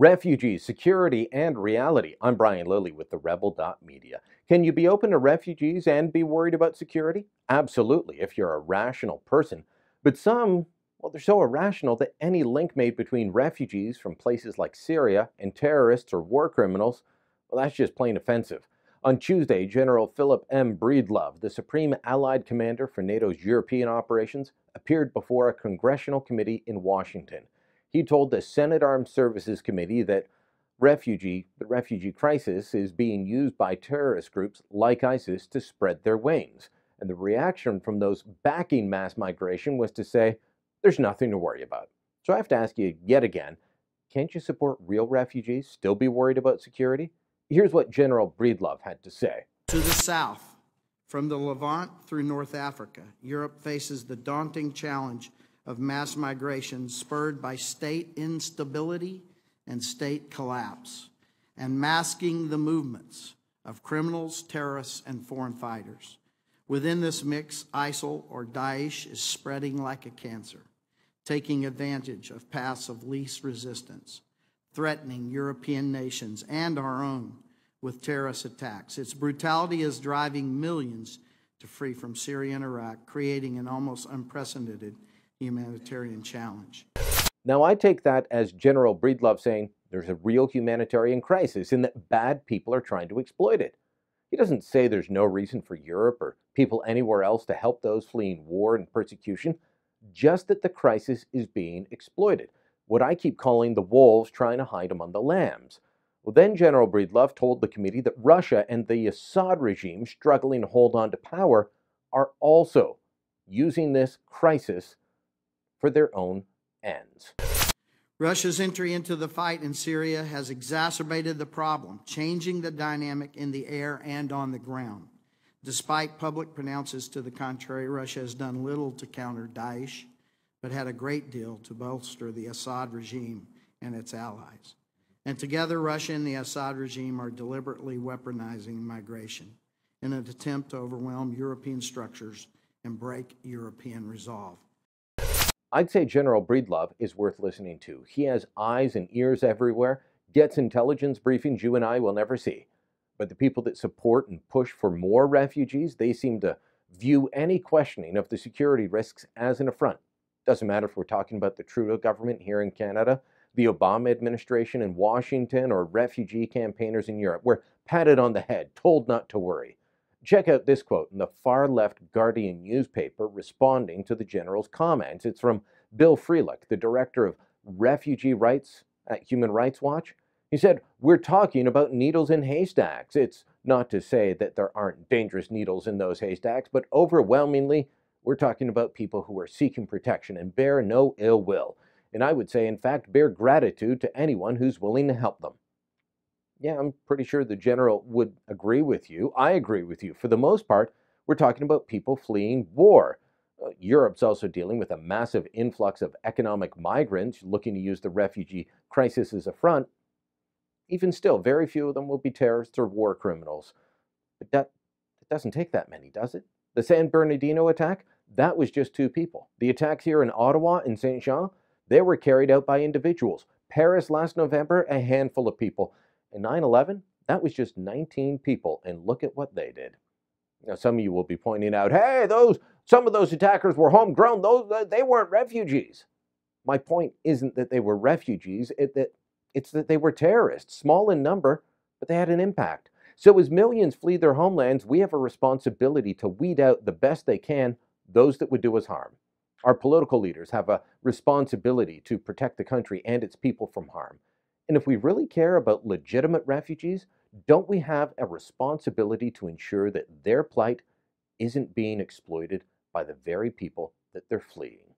Refugees, Security, and Reality. I'm Brian Lilly with the Rebel.media. Can you be open to refugees and be worried about security? Absolutely, if you're a rational person. But some, well, they're so irrational that any link made between refugees from places like Syria and terrorists or war criminals, well, that's just plain offensive. On Tuesday, General Philip M. Breedlove, the Supreme Allied Commander for NATO's European operations, appeared before a congressional committee in Washington. He told the Senate Armed Services Committee that the refugee crisis is being used by terrorist groups like ISIS to spread their wings. And the reaction from those backing mass migration was to say, there's nothing to worry about. So I have to ask you yet again, can't you support real refugees, still be worried about security? Here's what General Breedlove had to say. To the south, from the Levant through North Africa, Europe faces the daunting challenge of mass migration spurred by state instability and state collapse, and masking the movements of criminals, terrorists, and foreign fighters. Within this mix, ISIL or Daesh is spreading like a cancer, taking advantage of paths of least resistance, threatening European nations and our own with terrorist attacks. Its brutality is driving millions to flee from Syria and Iraq, creating an almost unprecedented humanitarian challenge. Now, I take that as General Breedlove saying there's a real humanitarian crisis and that bad people are trying to exploit it. He doesn't say there's no reason for Europe or people anywhere else to help those fleeing war and persecution, just that the crisis is being exploited. What I keep calling the wolves trying to hide among the lambs. Well, then General Breedlove told the committee that Russia and the Assad regime struggling to hold on to power are also using this crisis for their own ends. Russia's entry into the fight in Syria has exacerbated the problem, changing the dynamic in the air and on the ground. Despite public pronounces to the contrary, Russia has done little to counter Daesh, but had a great deal to bolster the Assad regime and its allies. And together, Russia and the Assad regime are deliberately weaponizing migration in an attempt to overwhelm European structures and break European resolve. I'd say General Breedlove is worth listening to. He has eyes and ears everywhere, gets intelligence briefings you and I will never see. But the people that support and push for more refugees, they seem to view any questioning of the security risks as an affront. Doesn't matter if we're talking about the Trudeau government here in Canada, the Obama administration in Washington, or refugee campaigners in Europe. We're patted on the head, told not to worry. Check out this quote in the far-left Guardian newspaper responding to the General's comments. It's from Bill Freelick, the director of refugee rights at Human Rights Watch. He said, "We're talking about needles in haystacks. It's not to say that there aren't dangerous needles in those haystacks, but overwhelmingly, we're talking about people who are seeking protection and bear no ill will. And I would say, in fact, bear gratitude to anyone who's willing to help them." Yeah, I'm pretty sure the General would agree with you. I agree with you. For the most part, we're talking about people fleeing war. Europe's also dealing with a massive influx of economic migrants looking to use the refugee crisis as a front. Even still, very few of them will be terrorists or war criminals. But it doesn't take that many, does it? The San Bernardino attack, that was just 2 people. The attacks here in Ottawa and Saint Jean, they were carried out by individuals. Paris last November, a handful of people. And 9/11, that was just 19 people, and look at what they did. Now, some of you will be pointing out, hey, some of those attackers were homegrown. They weren't refugees. My point isn't that they were refugees. It's that they were terrorists, small in number, but they had an impact. So as millions flee their homelands, we have a responsibility to weed out the best they can those that would do us harm. Our political leaders have a responsibility to protect the country and its people from harm. And if we really care about legitimate refugees, don't we have a responsibility to ensure that their plight isn't being exploited by the very people that they're fleeing?